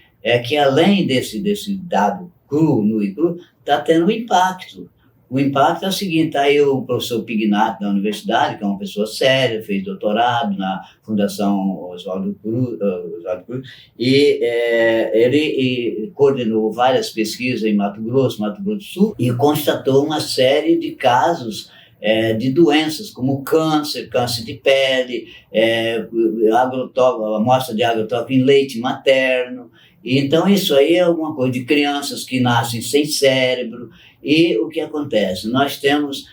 [SPEAKER 2] que além desse dado cru, nu e cru, está tendo um impacto. O impacto é o seguinte, está aí o professor Pignato da universidade, que é uma pessoa séria, fez doutorado na Fundação Oswaldo Cruz, e ele coordenou várias pesquisas em Mato Grosso do Sul, e constatou uma série de casos de doenças, como câncer de pele, amostra de agrotóxico em leite materno. Então, isso aí é alguma coisa de crianças que nascem sem cérebro. E o que acontece? Nós temos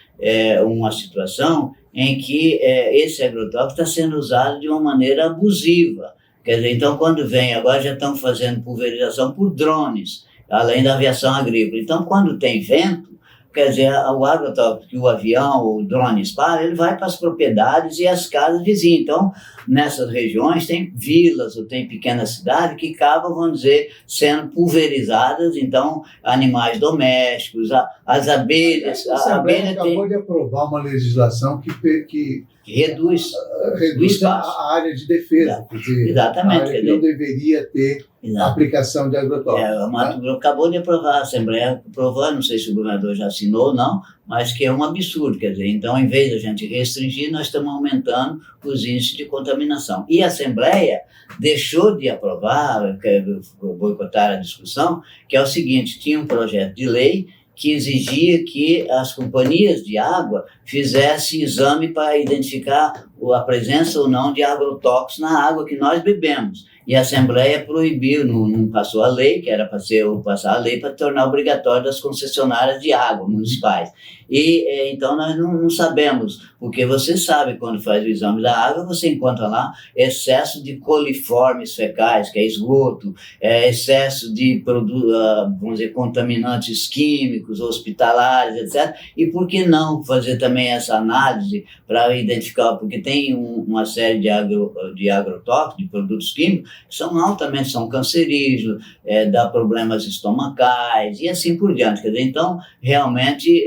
[SPEAKER 2] uma situação em que esse agrotóxico está sendo usado de uma maneira abusiva. Quer dizer, então, quando vem, agora já estão fazendo pulverização por drones, além da aviação agrícola. Então, quando tem vento, quer dizer, o agrotóxico que o avião ou o drone espalha, ele vai para as propriedades e as casas vizinhas. Então, nessas regiões tem vilas ou tem pequenas cidades que acabam, vamos dizer, sendo pulverizadas. Então, animais domésticos, as abelhas...
[SPEAKER 3] A Assembleia acabou de aprovar uma legislação que reduz a área de defesa.
[SPEAKER 2] Exatamente.
[SPEAKER 3] A área que não deveria ter
[SPEAKER 2] Exato.
[SPEAKER 3] aplicação de agrotóxicos.
[SPEAKER 2] O Mato Grosso acabou de aprovar, a Assembleia aprovou, não sei se o governador já assinou ou não, mas que é um absurdo, quer dizer, então, em vez da gente restringir, nós estamos aumentando os índices de contaminação. E a Assembleia deixou de aprovar, boicotar a discussão, que é o seguinte, tinha um projeto de lei que exigia que as companhias de água fizessem exame para identificar a presença ou não de agrotóxicos na água que nós bebemos. E a Assembleia proibiu, não passou a lei, que era para passar a lei para tornar obrigatório das concessionárias de água municipais. E então nós não sabemos, porque você sabe, quando faz o exame da água, você encontra lá excesso de coliformes fecais, que é esgoto, excesso de vamos dizer, contaminantes químicos, hospitalares, etc. E por que não fazer também essa análise para identificar, porque tem uma série de agrotóxicos, de produtos químicos, que são cancerígenos, dá problemas estomacais e assim por diante. Quer dizer, então, realmente,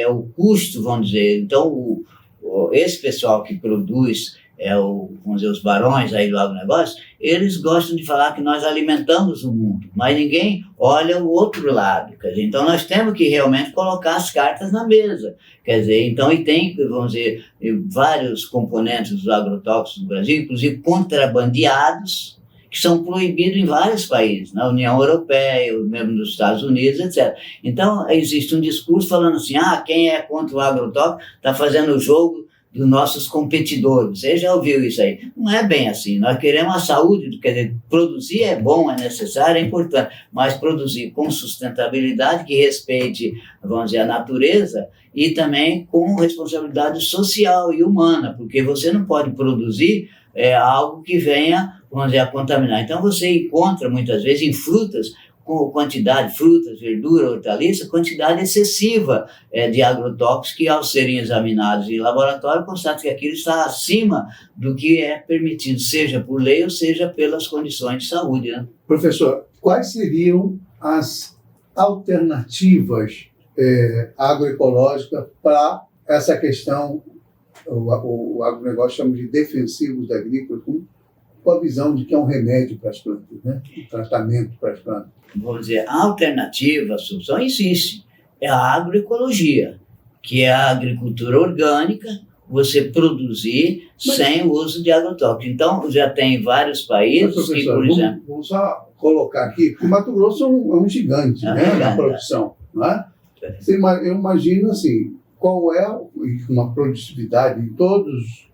[SPEAKER 2] o custo, vamos dizer, então, esse pessoal que produz, vamos dizer, os barões aí do agronegócio, eles gostam de falar que nós alimentamos o mundo, mas ninguém olha o outro lado. Quer dizer, então, nós temos que realmente colocar as cartas na mesa. Quer dizer, então, e tem, vamos dizer, vários componentes dos agrotóxicos do Brasil, inclusive contrabandeados, que são proibidos em vários países, na União Europeia, mesmo nos Estados Unidos, etc. Então, existe um discurso falando assim, quem é contra o agrotóxico está fazendo o jogo dos nossos competidores. Você já ouviu isso aí? Não é bem assim. Nós queremos a saúde, quer dizer, produzir é bom, é necessário, é importante, mas produzir com sustentabilidade, que respeite, vamos dizer, a natureza, e também com responsabilidade social e humana, porque você não pode produzir algo que venha, vamos dizer, a contaminar. Então, você encontra, muitas vezes, em frutas, com quantidade, frutas, verdura, hortaliça, quantidade excessiva de agrotóxicos que, ao serem examinados em laboratório, constatam que aquilo está acima do que é permitido, seja por lei ou seja pelas condições de saúde. Né?
[SPEAKER 3] Professor, quais seriam as alternativas agroecológicas para essa questão, o agronegócio chama de defensivos da agrícola, com a visão de que é um remédio para as plantas, né? Um tratamento para as plantas?
[SPEAKER 2] Vamos dizer, a alternativa, a solução existe. É a agroecologia, que é a agricultura orgânica, você produzir sem o uso de agrotóxicos. Então, já tem vários países que, por exemplo...
[SPEAKER 3] Vamos só colocar aqui, porque o Mato Grosso é um gigante, né, na produção. Não é? Eu imagino assim, qual é uma produtividade em todas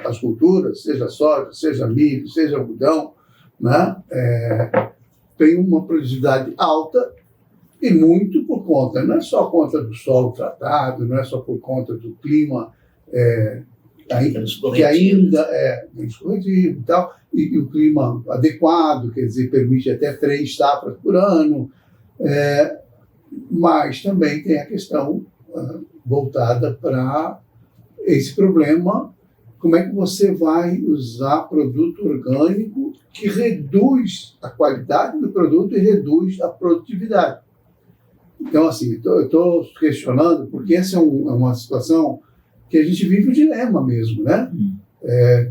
[SPEAKER 3] as culturas, seja soja, seja milho, seja algodão, né? Tem uma produtividade alta e muito por conta, não é só por conta do solo tratado, não é só por conta do clima que ainda é escorretivo e tal, e o clima adequado, quer dizer, permite até 3 safras por ano, mas também tem a questão voltada para esse problema. Como é que você vai usar produto orgânico que reduz a qualidade do produto e reduz a produtividade? Então, assim, eu estou questionando, porque essa é uma situação que a gente vive um dilema mesmo, né?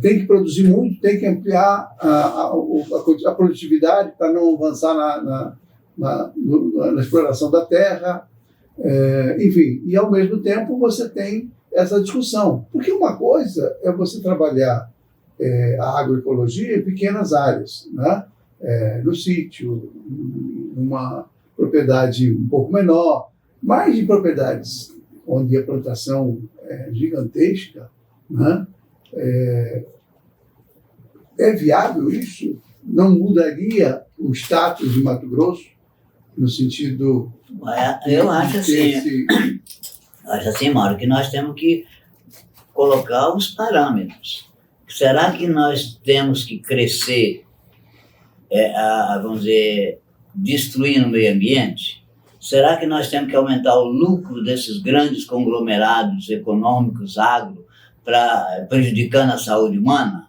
[SPEAKER 3] Tem que produzir muito, tem que ampliar a produtividade para não avançar na exploração da terra, enfim, e ao mesmo tempo você tem essa discussão. Porque uma coisa é você trabalhar a agroecologia em pequenas áreas, né? No sítio, numa propriedade um pouco menor, mas de propriedades onde a plantação é gigantesca, né? É viável isso? Não mudaria o status de Mato Grosso no sentido...
[SPEAKER 2] Eu acho assim... Acho assim, Mauro, que nós temos que colocar os parâmetros. Será que nós temos que crescer, vamos dizer, destruindo o meio ambiente? Será que nós temos que aumentar o lucro desses grandes conglomerados econômicos, prejudicando a saúde humana?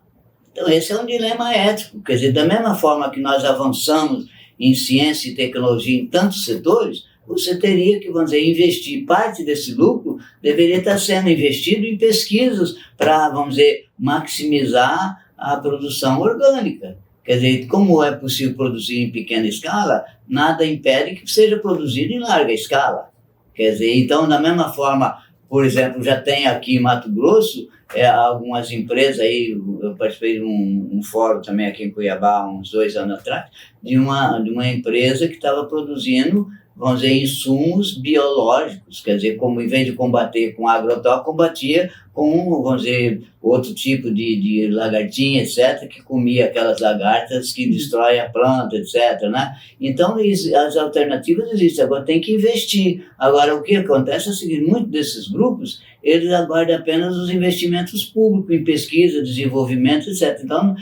[SPEAKER 2] Então, esse é um dilema ético. Quer dizer, da mesma forma que nós avançamos em ciência e tecnologia em tantos setores, você teria que, vamos dizer, investir parte desse lucro, deveria estar sendo investido em pesquisas para, vamos dizer, maximizar a produção orgânica. Quer dizer, como é possível produzir em pequena escala, nada impede que seja produzido em larga escala. Quer dizer, então, da mesma forma, por exemplo, já tem aqui em Mato Grosso algumas empresas, aí, eu participei de um fórum também aqui em Cuiabá, uns 2 anos atrás, de uma empresa que estava produzindo, vamos dizer, insumos biológicos, quer dizer, como em vez de combater com agrotóxico, combatia com, vamos dizer, outro tipo de lagartinha, etc., que comia aquelas lagartas que destroem a planta, etc., né? Então, as alternativas existem, agora tem que investir. Agora, o que acontece é o seguinte, muitos desses grupos, eles aguardam apenas os investimentos públicos em pesquisa, desenvolvimento, etc. Então,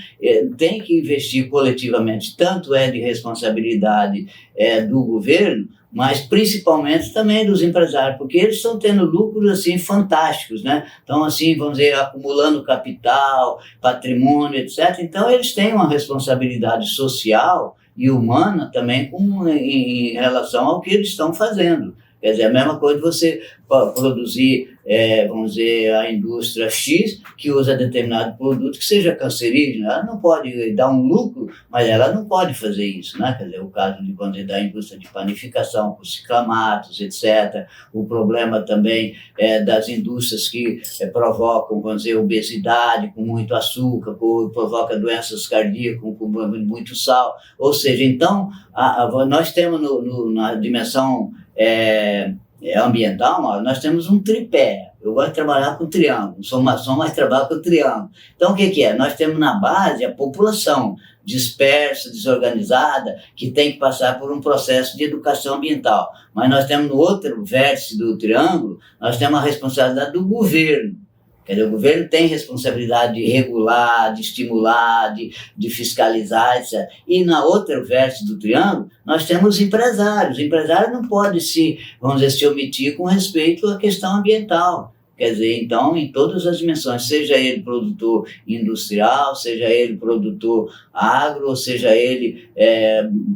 [SPEAKER 2] tem que investir coletivamente, tanto é de responsabilidade do governo, mas principalmente também dos empresários, porque eles estão tendo lucros assim fantásticos, né? Então, assim, vamos dizer, acumulando capital, patrimônio, etc. Então, eles têm uma responsabilidade social e humana também em relação ao que eles estão fazendo. Quer dizer, a mesma coisa de você produzir, vamos dizer, a indústria X, que usa determinado produto que seja cancerígeno. Ela não pode dar um lucro, mas ela não pode fazer isso, né? Quer dizer, o caso de, vamos dizer, da indústria de panificação, com ciclamatos, etc. O problema também das indústrias que provocam, vamos dizer, obesidade, com muito açúcar, provoca doenças cardíacas, com muito sal. Ou seja, então, nós temos na dimensão ambiental, nós temos um tripé. Eu gosto de trabalhar com triângulo, sou maçom, mas trabalho com triângulo. Então, o que é? Nós temos na base a população dispersa, desorganizada, que tem que passar por um processo de educação ambiental. Mas nós temos no outro vértice do triângulo, nós temos a responsabilidade do governo. Quer dizer, o governo tem responsabilidade de regular, de estimular, de fiscalizar, etc. E na outra vértice do triângulo, nós temos os empresários. O empresário não pode vamos dizer, se omitir com respeito à questão ambiental. Quer dizer, então, em todas as dimensões, seja ele produtor industrial, seja ele produtor agro, seja ele,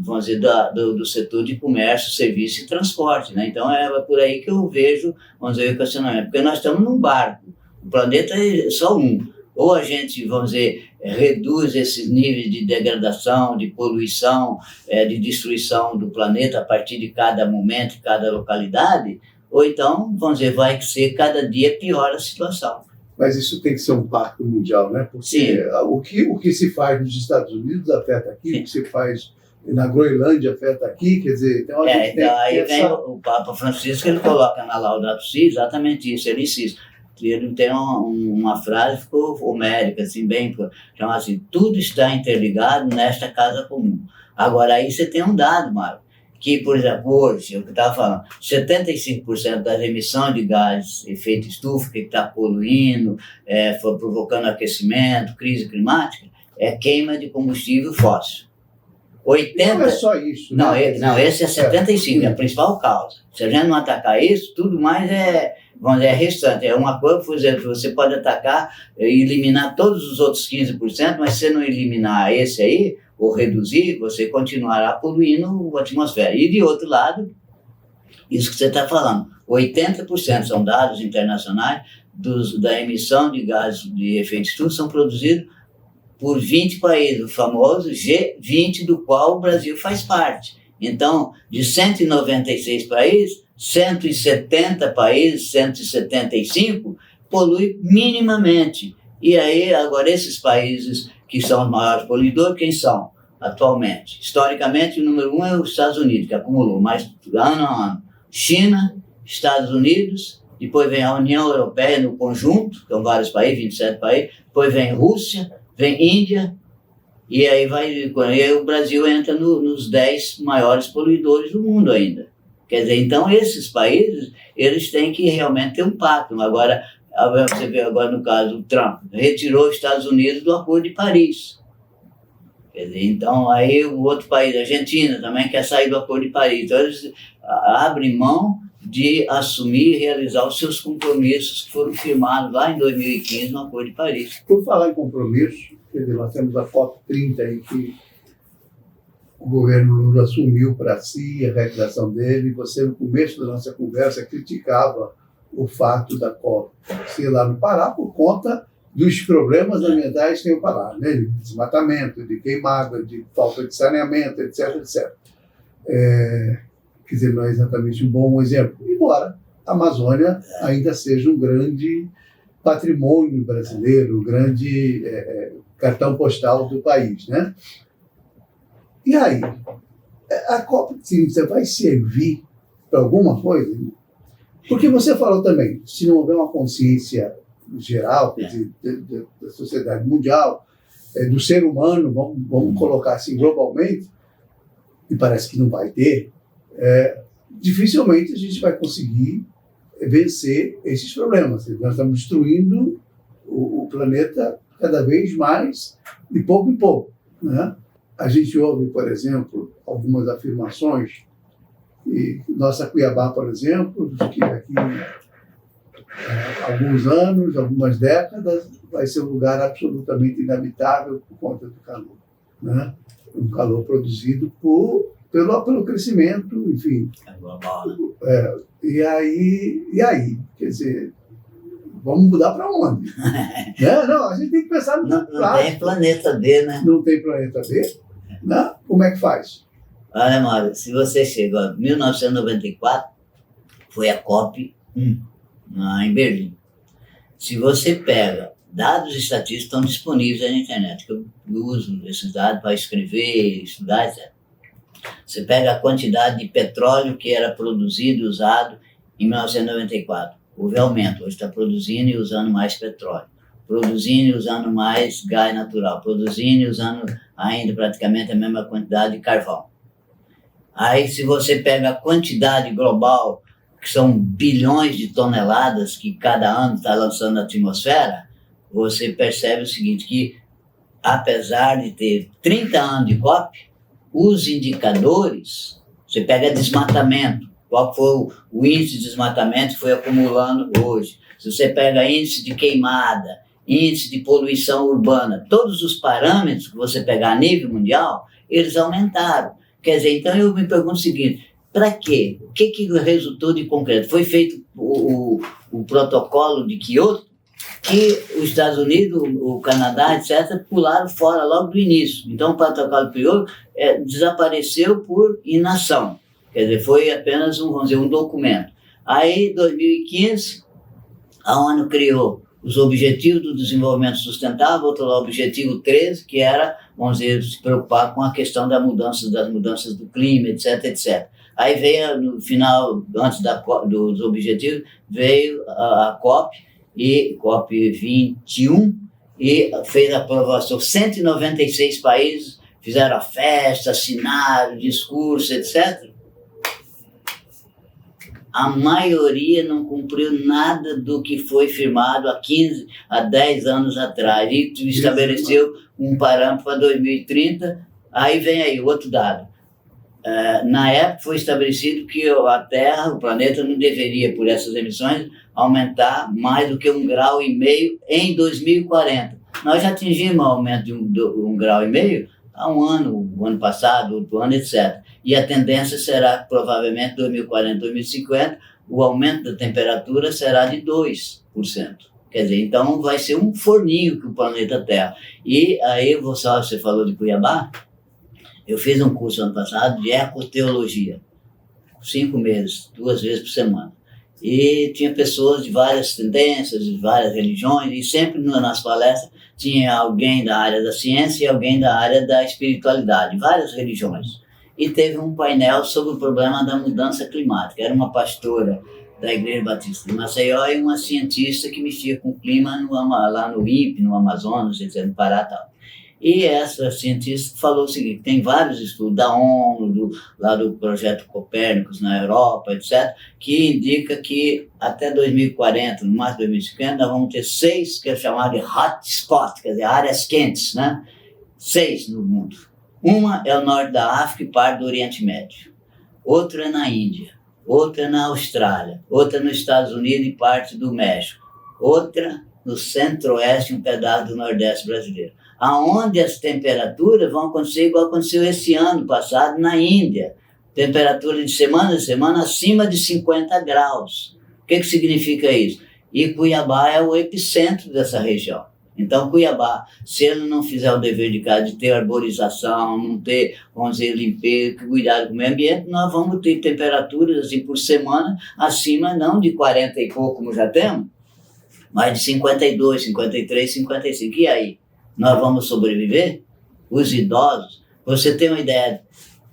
[SPEAKER 2] vamos dizer, do setor de comércio, serviço e transporte, né? Então, é por aí que eu vejo, vamos dizer, o questionamento. Porque nós estamos num barco. O planeta é só um. Ou a gente, vamos dizer, reduz esses níveis de degradação, de poluição, de destruição do planeta a partir de cada momento, cada localidade, ou então, vamos dizer, vai ser cada dia pior a situação.
[SPEAKER 3] Mas isso tem que ser um pacto mundial, né? Porque o que se faz nos Estados Unidos afeta aqui, o que se faz na Groenlândia afeta aqui, quer dizer... Então
[SPEAKER 2] aí vem o Papa Francisco, ele coloca na Laudato Si exatamente isso, ele insiste. Ele tem uma frase que ficou homérica, assim, bem, chama assim, tudo está interligado nesta casa comum. Agora, aí você tem um dado, Mário, que, por exemplo, hoje, o que eu estava falando, 75% das emissões de gases de efeito estufa, que está poluindo, provocando aquecimento, crise climática, é queima de combustível fóssil. 80...
[SPEAKER 3] Não é só isso.
[SPEAKER 2] Não, esse é 75%, é a principal causa. Se a gente não atacar isso, tudo mais vamos dizer, restante. É uma coisa, por exemplo, você pode atacar e eliminar todos os outros 15%, mas se você não eliminar esse aí, ou reduzir, você continuará poluindo a atmosfera. E de outro lado, isso que você está falando, 80% são dados internacionais da emissão de gases de efeito estufa são produzidos por 20 países, o famoso G20, do qual o Brasil faz parte. Então, de 196 países, 170 países, 175, polui minimamente. E aí, agora, esses países que são os maiores poluidores, quem são atualmente? Historicamente, o número 1 é os Estados Unidos, que acumulou, mas ano a ano. China, Estados Unidos, depois vem a União Europeia no conjunto, que são vários países, 27 países, depois vem Rússia, vem Índia, e aí o Brasil entra nos 10 maiores poluidores do mundo ainda. Quer dizer, então esses países, eles têm que realmente ter um pacto. Agora, você vê agora no caso o Trump, retirou os Estados Unidos do Acordo de Paris. Quer dizer, então aí o outro país, a Argentina, também quer sair do Acordo de Paris. Então eles abrem mão de assumir e realizar os seus compromissos que foram firmados lá em 2015 no Acordo de Paris.
[SPEAKER 3] Por falar em compromisso, quer dizer, nós temos a COP30 aí que o governo Lula assumiu para si a realização dele. Você, no começo da nossa conversa, criticava o fato da COP ser lá no Pará por conta dos problemas ambientais que eu falar, né? De desmatamento, de queimada, de falta de saneamento, etc, etc. Quer dizer, não é exatamente um bom exemplo, embora a Amazônia ainda seja um grande patrimônio brasileiro, um grande cartão postal do país, né? E aí, a COP30 vai servir para alguma coisa? Porque você falou também, se não houver uma consciência geral, quer dizer, da sociedade mundial, do ser humano, vamos colocar assim globalmente, e parece que não vai ter, dificilmente a gente vai conseguir vencer esses problemas. Nós estamos destruindo o planeta cada vez mais, de pouco em pouco, né? A gente ouve, por exemplo, algumas afirmações, e nossa Cuiabá, por exemplo, que daqui a alguns anos, algumas décadas, vai ser um lugar absolutamente inabitável por conta do calor, né? Um calor produzido pelo crescimento, enfim.
[SPEAKER 2] É global, né?
[SPEAKER 3] E aí, quer dizer, vamos mudar para onde? Né? Não, a gente tem que pensar no
[SPEAKER 2] Não tem planeta B, né?
[SPEAKER 3] Não tem planeta B? Né? Como é que faz?
[SPEAKER 2] Olha, Mauro, se você chegou em 1994, foi a COP 1, em Berlim. Se você pega dados estatísticos, estão disponíveis na internet, que eu uso esses dados para escrever, estudar, etc. Você pega a quantidade de petróleo que era produzido e usado em 1994. Houve aumento, hoje está produzindo e usando mais petróleo, produzindo e usando mais gás natural, produzindo e usando ainda praticamente a mesma quantidade de carvão. Aí, se você pega a quantidade global, que são bilhões de toneladas que cada ano está lançando na atmosfera, você percebe o seguinte, que apesar de ter 30 anos de COP, os indicadores, você pega desmatamento, qual foi o índice de desmatamento que foi acumulando hoje. Se você pega índice de queimada, índice de poluição urbana, todos os parâmetros que você pegar a nível mundial, eles aumentaram. Quer dizer, então eu me pergunto o seguinte, para quê? O que resultou de concreto? Foi feito o protocolo de Kyoto, que os Estados Unidos, o Canadá, etc., pularam fora logo do início. Então o protocolo de Kyoto desapareceu por inação. Quer dizer, foi apenas um documento. Aí, em 2015, a ONU criou os Objetivos do Desenvolvimento Sustentável, outro lá, o Objetivo 13, que era, vamos dizer, se preocupar com a questão das mudanças do clima, etc, etc. Aí veio, no final, antes dos objetivos, veio a COP, e COP 21, e fez a aprovação. 196 países fizeram a festa, assinaram, discurso, etc. A maioria não cumpriu nada do que foi firmado há 10 anos atrás. E estabeleceu um parâmetro para 2030. Aí vem aí outro dado. Na época foi estabelecido que a Terra, o planeta, não deveria, por essas emissões, aumentar mais do que 1,5 grau em 2040. Nós já atingimos um aumento de 1,5 grau há um ano, o ano passado, outro ano, etc. E a tendência será que, provavelmente, 2040, 2050, o aumento da temperatura será de 2%. Quer dizer, então vai ser um forninho que o planeta Terra. E aí, você falou de Cuiabá, eu fiz um curso ano passado de ecoteologia, 5 meses, 2 vezes por semana. E tinha pessoas de várias tendências, de várias religiões, e sempre nas palestras tinha alguém da área da ciência e alguém da área da espiritualidade, várias religiões. E teve um painel sobre o problema da mudança climática. Era uma pastora da Igreja Batista de Maceió e uma cientista que mexia com o clima lá no INPE, no Amazonas, etc., no Pará e tal. E essa cientista falou o seguinte, tem vários estudos da ONU, lá do projeto Copérnicos na Europa, etc., que indica que até 2040, no máximo 2050, nós vamos ter 6, que é chamado de hot spot, quer dizer, áreas quentes, né? 6 no mundo. Uma é o norte da África e parte do Oriente Médio. Outra é na Índia. Outra é na Austrália. Outra nos Estados Unidos e parte do México. Outra no centro-oeste e um pedaço do nordeste brasileiro. Aonde as temperaturas vão acontecer igual aconteceu esse ano passado na Índia. Temperatura de semana a semana acima de 50 graus. O que significa isso? E Cuiabá é o epicentro dessa região. Então, Cuiabá, se ele não fizer o dever de casa de ter arborização, não ter, vamos dizer, limpeza, cuidado com o meio ambiente, nós vamos ter temperaturas assim, por semana acima não de 40 e pouco, como já temos, mas de 52, 53, 55. E aí? Nós vamos sobreviver? Os idosos? Você tem uma ideia,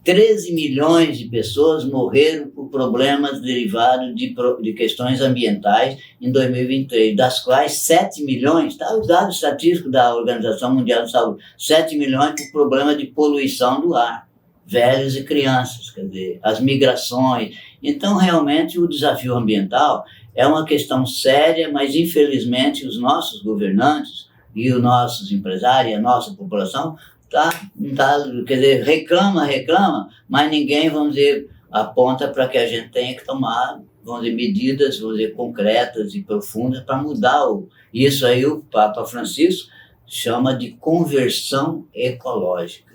[SPEAKER 2] 13 milhões de pessoas morreram por problemas derivados de questões ambientais em 2023, das quais 7 milhões, está o dado estatístico da Organização Mundial de Saúde, 7 milhões por problema de poluição do ar, velhos e crianças, quer dizer, as migrações. Então, realmente, o desafio ambiental é uma questão séria, mas, infelizmente, os nossos governantes e os nossos empresários, a nossa população, quer dizer, reclama, mas ninguém, vamos dizer, aponta para que a gente tenha que tomar, vamos dizer, medidas, vamos dizer, concretas e profundas para mudar isso aí. O Papa Francisco chama de conversão ecológica.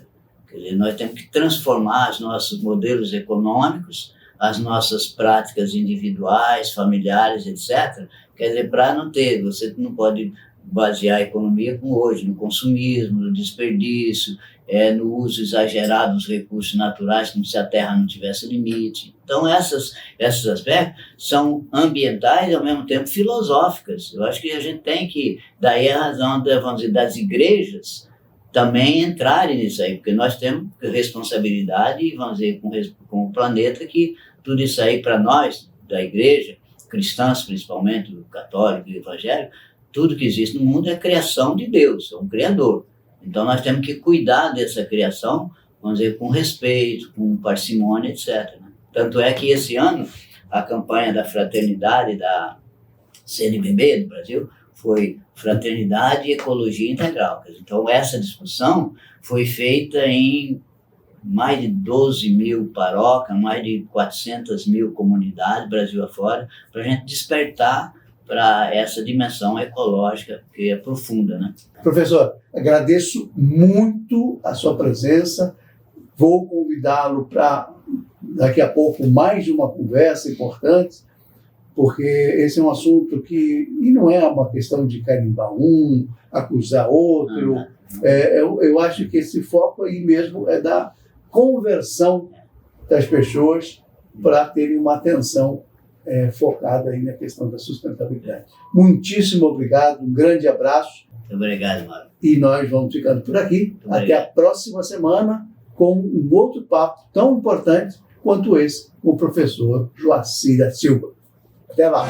[SPEAKER 2] Quer dizer, nós temos que transformar os nossos modelos econômicos, as nossas práticas individuais, familiares, etc. Quer dizer, para não ter, você não pode basear a economia como hoje, no consumismo, no desperdício, no uso exagerado dos recursos naturais, como se a terra não tivesse limite. Então, esses aspectos são ambientais e, ao mesmo tempo, filosóficas. Eu acho que a gente tem que, daí a razão, vamos dizer, das igrejas também entrarem nisso aí, porque nós temos responsabilidade, vamos dizer, com o planeta, que tudo isso aí, para nós, da igreja, cristãs principalmente, o católico e o evangélico, tudo que existe no mundo é criação de Deus, é um criador. Então, nós temos que cuidar dessa criação, vamos dizer, com respeito, com parcimônia, etc. Tanto é que esse ano, a campanha da fraternidade da CNBB do Brasil foi Fraternidade e Ecologia Integral. Então, essa discussão foi feita em mais de 12 mil paróquias, mais de 400 mil comunidades, Brasil afora, para a gente despertar para essa dimensão ecológica que é profunda, né?
[SPEAKER 3] Professor, agradeço muito a sua presença. Vou convidá-lo para, daqui a pouco, mais de uma conversa importante, porque esse é um assunto que e não é uma questão de carimbar um, acusar outro. Eu acho que esse foco aí mesmo é da conversão das pessoas para terem uma atenção focada aí na questão da sustentabilidade. Muitíssimo obrigado, um grande abraço.
[SPEAKER 2] Muito obrigado, Mauro.
[SPEAKER 3] E nós vamos ficando por aqui. Até a próxima semana com um outro papo tão importante quanto esse com o professor Joacir da Silva. Até lá.